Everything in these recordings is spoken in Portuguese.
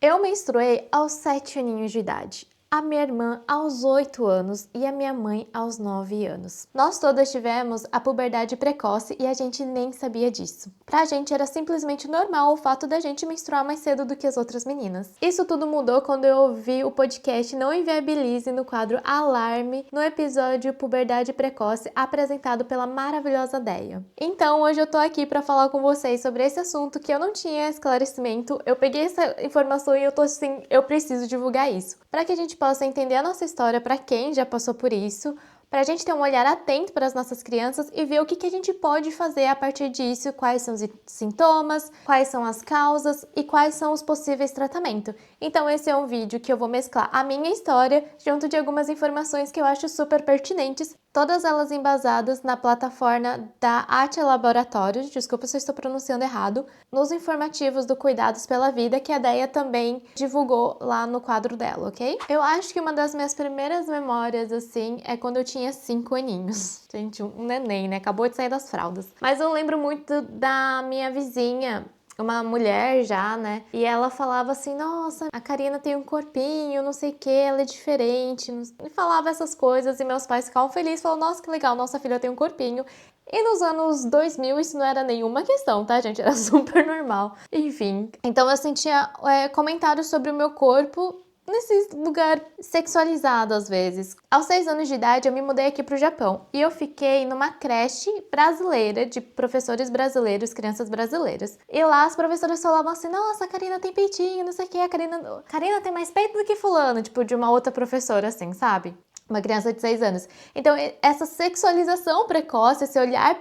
Eu menstruei aos 7 aninhos de idade, a minha irmã aos 8 anos e a minha mãe aos 9 anos. Nós todas tivemos a puberdade precoce e a gente nem sabia disso. Pra gente era simplesmente normal o fato da gente menstruar mais cedo do que as outras meninas. Isso tudo mudou quando eu ouvi o podcast Não Inviabilize no quadro Alarme, no episódio Puberdade Precoce, apresentado pela maravilhosa Deia. Então hoje eu tô aqui pra falar com vocês sobre esse assunto que eu não tinha esclarecimento. Eu peguei essa informação e eu tô assim, eu preciso divulgar isso. Pra que a gente possa entender a nossa história para quem já passou por isso, para a gente ter um olhar atento para as nossas crianças e ver o que a gente pode fazer a partir disso, quais são os sintomas, quais são as causas e quais são os possíveis tratamentos. Então esse é um vídeo que eu vou mesclar a minha história junto de algumas informações que eu acho super pertinentes, todas elas embasadas na plataforma da Atia Laboratórios, desculpa se eu estou pronunciando errado, nos informativos do Cuidados pela Vida que a Deia também divulgou lá no quadro dela, ok? Eu acho que uma das minhas primeiras memórias, assim, é quando eu tinha 5 aninhos. Gente, um neném, né? Acabou de sair das fraldas. Mas eu lembro muito da minha vizinha, uma mulher já, né? E ela falava assim, nossa, a Karina tem um corpinho, não sei o que, ela é diferente. E falava essas coisas e meus pais ficavam felizes, falavam, nossa, que legal, nossa filha tem um corpinho. E nos anos 2000 isso não era nenhuma questão, tá, gente? Era super normal. Enfim, então eu sentia comentários sobre o meu corpo nesse lugar sexualizado às vezes. Aos 6 anos de idade eu me mudei aqui pro Japão e eu fiquei numa creche brasileira de professores brasileiros, crianças brasileiras. E lá as professoras falavam assim, nossa, a Karina tem peitinho, não sei o que, a Karina tem mais peito do que fulano, tipo de uma outra professora assim, sabe? Uma criança de 6 anos. Então essa sexualização precoce, esse olhar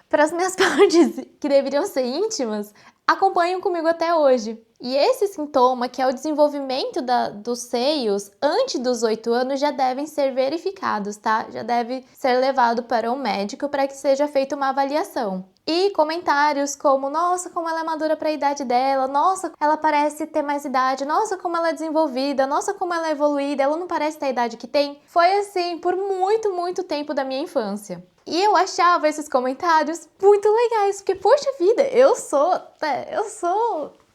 para as minhas partes que deveriam ser íntimas, acompanham comigo até hoje. E esse sintoma, que é o desenvolvimento dos seios antes dos 8 anos, já devem ser verificados, tá? Já deve ser levado para um médico para que seja feita uma avaliação. E comentários como, nossa, como ela é madura para a idade dela, nossa, ela parece ter mais idade, nossa, como ela é desenvolvida, nossa, como ela é evoluída, ela não parece ter a idade que tem. Foi assim por muito, muito tempo da minha infância. E eu achava esses comentários muito legais, porque, poxa vida, eu sou,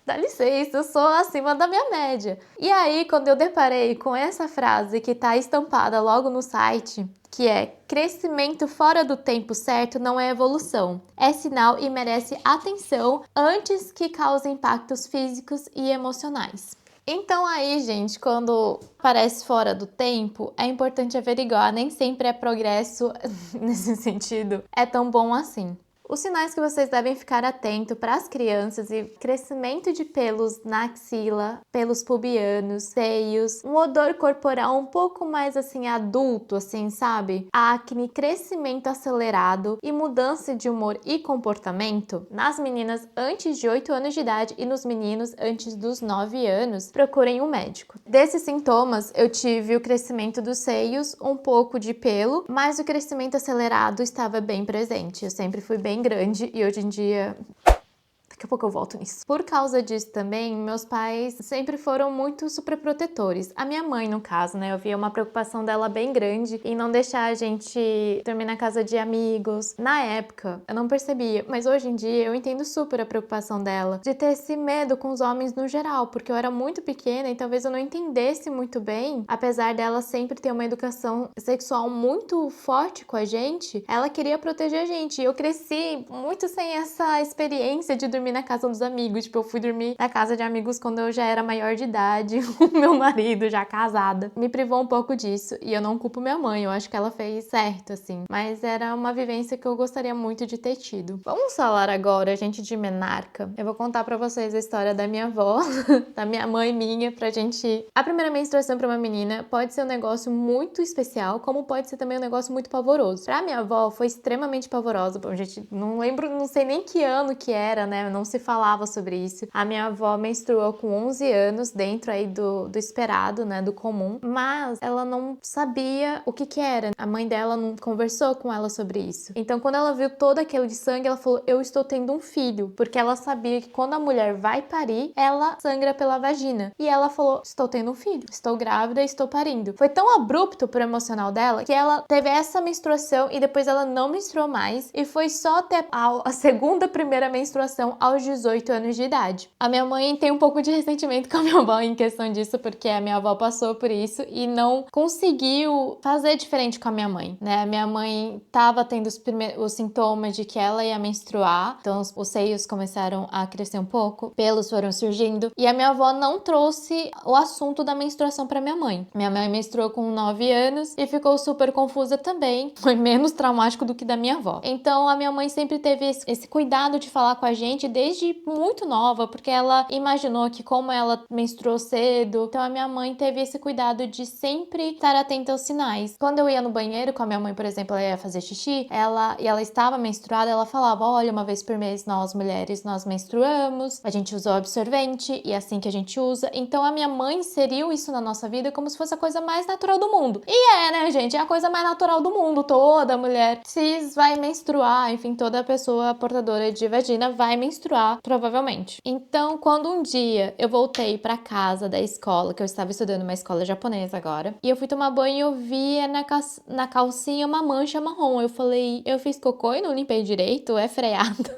dá licença, eu sou acima da minha média. E aí, quando eu deparei com essa frase que tá estampada logo no site, que é crescimento fora do tempo certo não é evolução, é sinal e merece atenção antes que cause impactos físicos e emocionais. Então aí, gente, quando parece fora do tempo, é importante averiguar, nem sempre é progresso nesse sentido, é tão bom assim. Os sinais que vocês devem ficar atento para as crianças e crescimento de pelos na axila, pelos pubianos, seios, um odor corporal um pouco mais assim adulto, assim, sabe? Acne, crescimento acelerado e mudança de humor e comportamento nas meninas antes de 8 anos de idade e nos meninos antes dos 9 anos, procurem um médico. Desses sintomas, eu tive o crescimento dos seios, um pouco de pelo, mas o crescimento acelerado estava bem presente. Eu sempre fui bem grande e hoje em dia... Daqui a pouco eu volto nisso. Por causa disso também, meus pais sempre foram muito superprotetores. A minha mãe, no caso, né? Eu via uma preocupação dela bem grande em não deixar a gente dormir na casa de amigos. Na época, eu não percebia, mas hoje em dia eu entendo super a preocupação dela de ter esse medo com os homens no geral, porque eu era muito pequena e talvez eu não entendesse muito bem, apesar dela sempre ter uma educação sexual muito forte com a gente, ela queria proteger a gente. E eu cresci muito sem essa experiência de dormir na casa dos amigos. Tipo, eu fui dormir na casa de amigos quando eu já era maior de idade, o meu marido já casada. Me privou um pouco disso e eu não culpo minha mãe, eu acho que ela fez certo, assim. Mas era uma vivência que eu gostaria muito de ter tido. Vamos falar agora, gente, de menarca. Eu vou contar pra vocês a história da minha avó, da minha mãe minha, pra gente... A primeira menstruação pra uma menina pode ser um negócio muito especial, como pode ser também um negócio muito pavoroso. Pra minha avó foi extremamente pavoroso. Bom, gente, não lembro, não sei nem que ano que era, né? Não se falava sobre isso. A minha avó menstruou com 11 anos, dentro aí do esperado, né, do comum, mas ela não sabia o que era. A mãe dela não conversou com ela sobre isso. Então, quando ela viu todo aquele de sangue, ela falou, eu estou tendo um filho, porque ela sabia que quando a mulher vai parir, ela sangra pela vagina. E ela falou, estou tendo um filho, estou grávida, estou parindo. Foi tão abrupto pro emocional dela, que ela teve essa menstruação e depois ela não menstruou mais, e foi só até a segunda primeira menstruação aos 18 anos de idade. A minha mãe tem um pouco de ressentimento com a minha avó em questão disso, porque a minha avó passou por isso e não conseguiu fazer diferente com a minha mãe, né? A minha mãe tava tendo os sintomas de que ela ia menstruar, então os seios começaram a crescer um pouco, pelos foram surgindo, e a minha avó não trouxe o assunto da menstruação para minha mãe. Minha mãe menstruou com 9 anos e ficou super confusa também, foi menos traumático do que da minha avó. Então a minha mãe sempre teve esse cuidado de falar com a gente desde muito nova, porque ela imaginou que como ela menstruou cedo, então a minha mãe teve esse cuidado de sempre estar atenta aos sinais. Quando eu ia no banheiro com a minha mãe, por exemplo, ela ia fazer xixi, ela estava menstruada, ela falava: olha, uma vez por mês nós mulheres nós menstruamos, a gente usa o absorvente e é assim que a gente usa. Então a minha mãe inseriu isso na nossa vida como se fosse a coisa mais natural do mundo. E né, gente? É a coisa mais natural do mundo. Toda mulher cis vai menstruar, enfim, toda pessoa portadora de vagina vai menstruar, provavelmente. Então, quando um dia eu voltei pra casa da escola, que eu estava estudando uma escola japonesa agora, e eu fui tomar banho e eu vi na calcinha uma mancha marrom. Eu falei: eu fiz cocô e não limpei direito? É freado?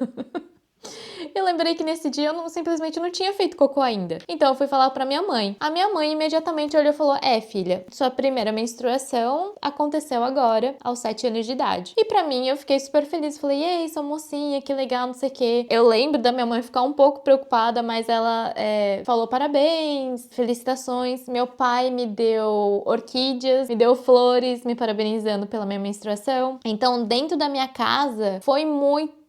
Eu lembrei que nesse dia eu simplesmente não tinha feito cocô ainda. Então eu fui falar pra minha mãe. A minha mãe imediatamente olhou e falou: filha, sua primeira menstruação aconteceu agora, aos 7 anos de idade. E pra mim eu fiquei super feliz. Falei: ei, sua mocinha, que legal, não sei o quê. Eu lembro da minha mãe ficar um pouco preocupada, mas ela falou parabéns, felicitações. Meu pai me deu orquídeas, me deu flores, me parabenizando pela minha menstruação. Então, dentro da minha casa, foi muito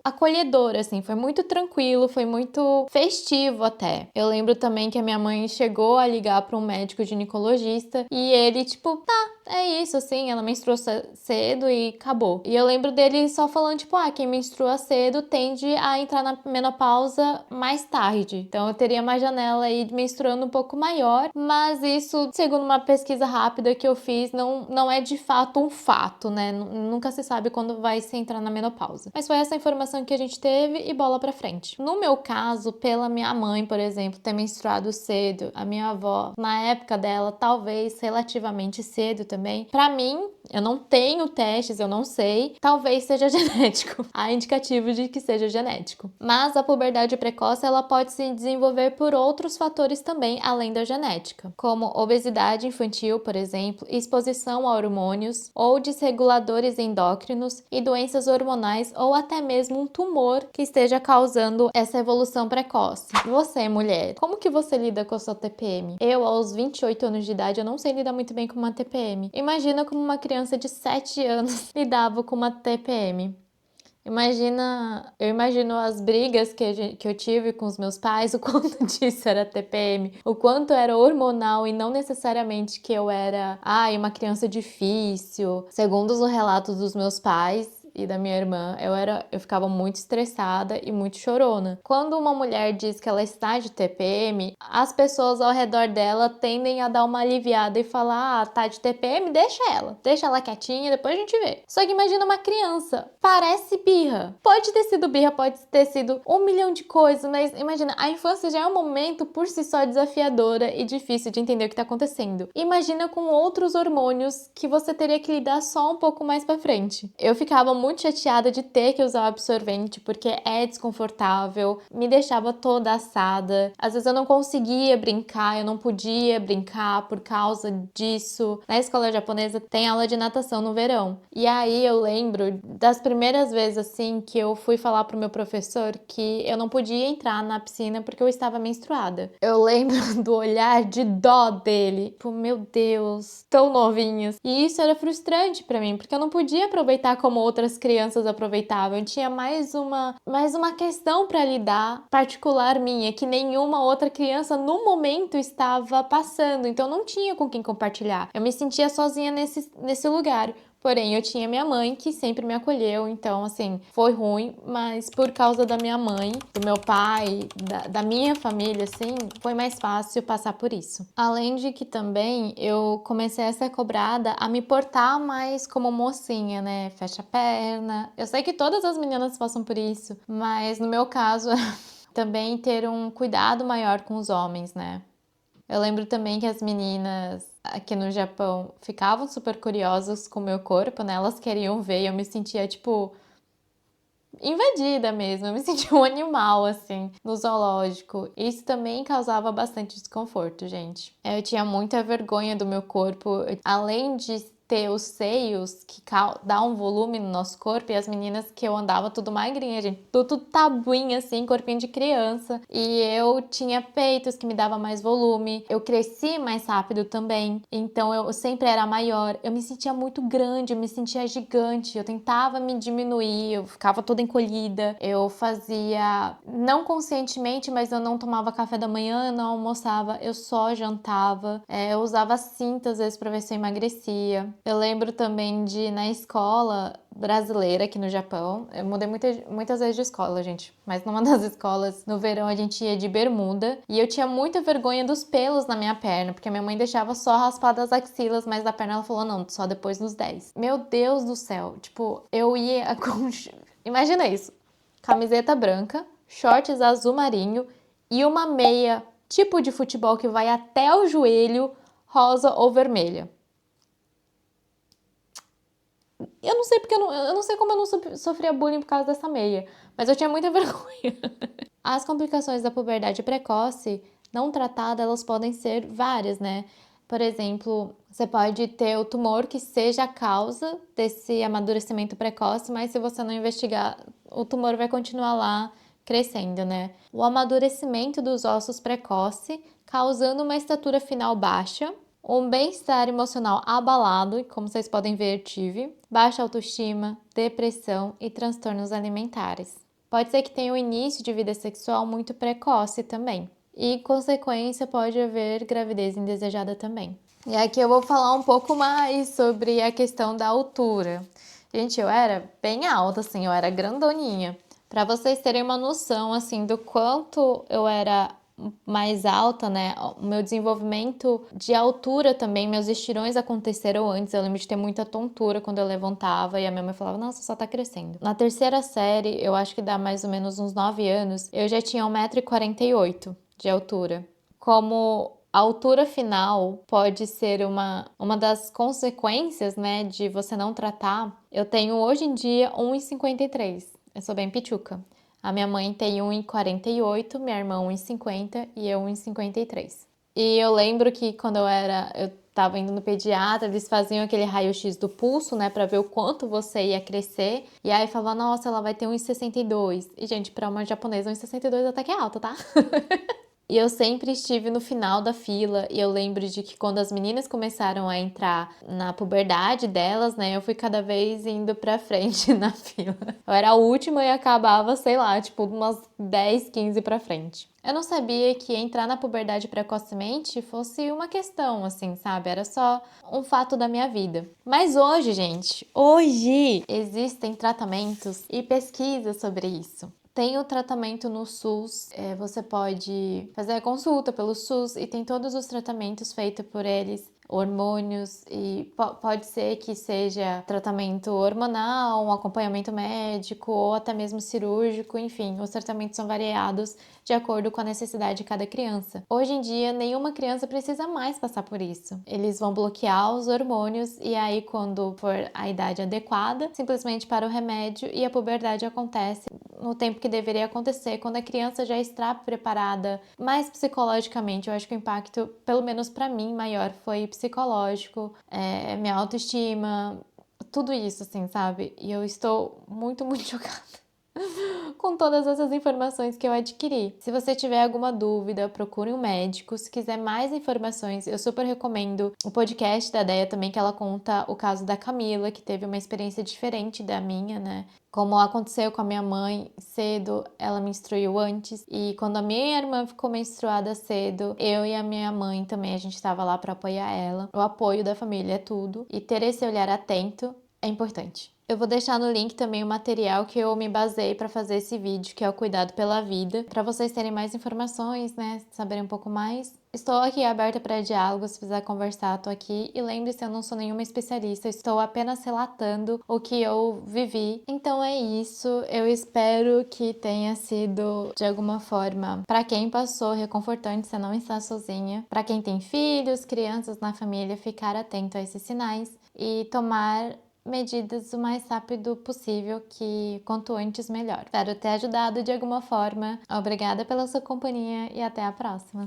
acolhedor, assim, foi muito tranquilo, foi muito festivo até. Eu lembro também que a minha mãe chegou a ligar para um médico ginecologista e ele, tipo, tá, é isso, assim, ela menstruou cedo e acabou. E eu lembro dele só falando, tipo, quem menstrua cedo tende a entrar na menopausa mais tarde. Então eu teria uma janela aí de menstruando um pouco maior, mas isso, segundo uma pesquisa rápida que eu fiz, não é de fato um fato, né? Nunca se sabe quando vai se entrar na menopausa. Mas foi essa informação que a gente teve e bola pra frente. No meu caso, pela minha mãe, por exemplo, ter menstruado cedo, a minha avó, na época dela, talvez relativamente cedo também, pra mim, eu não tenho testes, eu não sei, talvez seja genético. Há indicativos de que seja genético. Mas a puberdade precoce, ela pode se desenvolver por outros fatores também, além da genética, como obesidade infantil, por exemplo, exposição a hormônios ou desreguladores endócrinos e doenças hormonais ou até mesmo um tumor que esteja causando essa evolução precoce. Você, mulher, como que você lida com a sua TPM? Eu, aos 28 anos de idade, eu não sei lidar muito bem com uma TPM. Imagina como uma criança de 7 anos lidava com uma TPM. Eu imagino as brigas que eu tive com os meus pais, o quanto disso era TPM, o quanto era hormonal e não necessariamente que eu era, uma criança difícil. Segundo os relatos dos meus pais e da minha irmã, eu ficava muito estressada e muito chorona. Quando uma mulher diz que ela está de TPM, as pessoas ao redor dela tendem a dar uma aliviada e falar: tá de TPM? Deixa ela quietinha, depois a gente vê. Só que imagina uma criança, parece birra. Pode ter sido birra, pode ter sido 1 milhão de coisas, mas imagina, a infância já é um momento por si só desafiadora e difícil de entender o que tá acontecendo. Imagina com outros hormônios que você teria que lidar só um pouco mais pra frente. Eu ficava muito chateada de ter que usar o absorvente porque é desconfortável, me deixava toda assada. Às vezes eu não conseguia brincar, eu não podia brincar por causa disso. Na escola japonesa tem aula de natação no verão. E aí eu lembro das primeiras vezes assim que eu fui falar pro meu professor que eu não podia entrar na piscina porque eu estava menstruada. Eu lembro do olhar de dó dele. Tipo, meu Deus, tão novinhos. E isso era frustrante pra mim, porque eu não podia aproveitar como outras crianças aproveitavam. Eu tinha mais uma questão para lidar, particular minha, que nenhuma outra criança no momento estava passando. Então não tinha com quem compartilhar. Eu me sentia sozinha nesse lugar. Porém, eu tinha minha mãe que sempre me acolheu, então, assim, foi ruim, mas por causa da minha mãe, do meu pai, da minha família, assim, foi mais fácil passar por isso. Além de que também eu comecei a ser cobrada a me portar mais como mocinha, né? Fecha a perna. Eu sei que todas as meninas passam por isso, mas no meu caso, também ter um cuidado maior com os homens, né? Eu lembro também que as meninas aqui no Japão ficavam super curiosas com o meu corpo, né? Elas queriam ver e eu me sentia tipo, invadida mesmo, eu me sentia um animal, assim, no zoológico. Isso também causava bastante desconforto, gente. Eu tinha muita vergonha do meu corpo, além de ter os seios que dá um volume no nosso corpo, e as meninas que eu andava tudo magrinha, gente, tudo tabuinha assim, corpinho de criança, e eu tinha peitos que me dava mais volume, eu cresci mais rápido também, então eu sempre era maior, eu me sentia muito grande, eu me sentia gigante, eu tentava me diminuir, eu ficava toda encolhida, eu fazia, não conscientemente, mas eu não tomava café da manhã, eu não almoçava, eu só jantava, eu usava cinta às vezes pra ver se eu emagrecia. Eu lembro também de, na escola brasileira aqui no Japão, eu mudei muitas vezes de escola, gente, mas numa das escolas, no verão, a gente ia de bermuda e eu tinha muita vergonha dos pelos na minha perna, porque minha mãe deixava só raspar as axilas, mas da perna ela falou, não, só depois dos 10. Meu Deus do céu, tipo, eu ia com... Imagina isso, camiseta branca, shorts azul marinho e uma meia tipo de futebol que vai até o joelho, rosa ou vermelha. Eu não sei porque eu não sei como eu não sofria bullying por causa dessa meia, mas eu tinha muita vergonha. As complicações da puberdade precoce não tratada, elas podem ser várias, né? Por exemplo, você pode ter o tumor que seja a causa desse amadurecimento precoce, mas se você não investigar, o tumor vai continuar lá crescendo, né? O amadurecimento dos ossos precoce, causando uma estatura final baixa, um bem-estar emocional abalado, como vocês podem ver, eu tive, baixa autoestima, depressão e transtornos alimentares. Pode ser que tenha um início de vida sexual muito precoce também. E, consequência, pode haver gravidez indesejada também. E aqui eu vou falar um pouco mais sobre a questão da altura. Gente, eu era bem alta, assim, eu era grandoninha. Para vocês terem uma noção, assim, do quanto eu era mais alta, né? O meu desenvolvimento de altura também, meus estirões aconteceram antes. Eu lembro de ter muita tontura quando eu levantava e a minha mãe falava, nossa, só tá crescendo. Na terceira série, eu acho que dá mais ou menos uns 9 anos, eu já tinha 1,48 m de altura. Como a altura final pode ser uma das consequências, né, de você não tratar. Eu tenho hoje em dia 1,53 m. Eu sou bem pituca. A minha mãe tem 1,48 m, minha irmã 1,50 m e eu 1,53 m. E eu lembro que quando eu tava indo no pediatra, eles faziam aquele raio-x do pulso, né, pra ver o quanto você ia crescer. E aí falava, nossa, ela vai ter 1,62 m. E, gente, pra uma japonesa, 1,62 m até que é alta, tá? E eu sempre estive no final da fila, e eu lembro de que quando as meninas começaram a entrar na puberdade delas, né, eu fui cada vez indo pra frente na fila. Eu era a última e acabava, sei lá, tipo, umas 10, 15 pra frente. Eu não sabia que entrar na puberdade precocemente fosse uma questão, assim, sabe? Era só um fato da minha vida. Mas hoje, gente, hoje existem tratamentos e pesquisas sobre isso. Tem o tratamento no SUS, você pode fazer a consulta pelo SUS e tem todos os tratamentos feitos por eles, hormônios, e pode ser que seja tratamento hormonal, um acompanhamento médico ou até mesmo cirúrgico, enfim, os tratamentos são variados de acordo com a necessidade de cada criança. Hoje em dia, nenhuma criança precisa mais passar por isso. Eles vão bloquear os hormônios e aí, quando for a idade adequada, simplesmente para o remédio e a puberdade acontece no tempo que deveria acontecer, quando a criança já está preparada, mais psicologicamente. Eu acho que o impacto, pelo menos para mim, maior foi psicológico, minha autoestima, tudo isso, assim, sabe? E eu estou muito, muito chocada com todas essas informações que eu adquiri. Se você tiver alguma dúvida, procure um médico. Se quiser mais informações, eu super recomendo o podcast da Deia também, que ela conta o caso da Camila, que teve uma experiência diferente da minha, né? Como aconteceu com a minha mãe cedo, ela menstruiu antes. E quando a minha irmã ficou menstruada cedo, eu e a minha mãe também, a gente estava lá para apoiar ela. O apoio da família é tudo. E ter esse olhar atento é importante. Eu vou deixar no link também o material que eu me baseei para fazer esse vídeo, que é o Cuidado pela Vida, para vocês terem mais informações, né, saberem um pouco mais. Estou aqui aberta para diálogo, se precisar conversar, estou aqui. E lembre-se, eu não sou nenhuma especialista, estou apenas relatando o que eu vivi. Então é isso, eu espero que tenha sido, de alguma forma, para quem passou, reconfortante, você não está sozinha. Para quem tem filhos, crianças na família, ficar atento a esses sinais e tomar medidas o mais rápido possível, que quanto antes melhor. Espero ter ajudado de alguma forma. Obrigada pela sua companhia e até a próxima.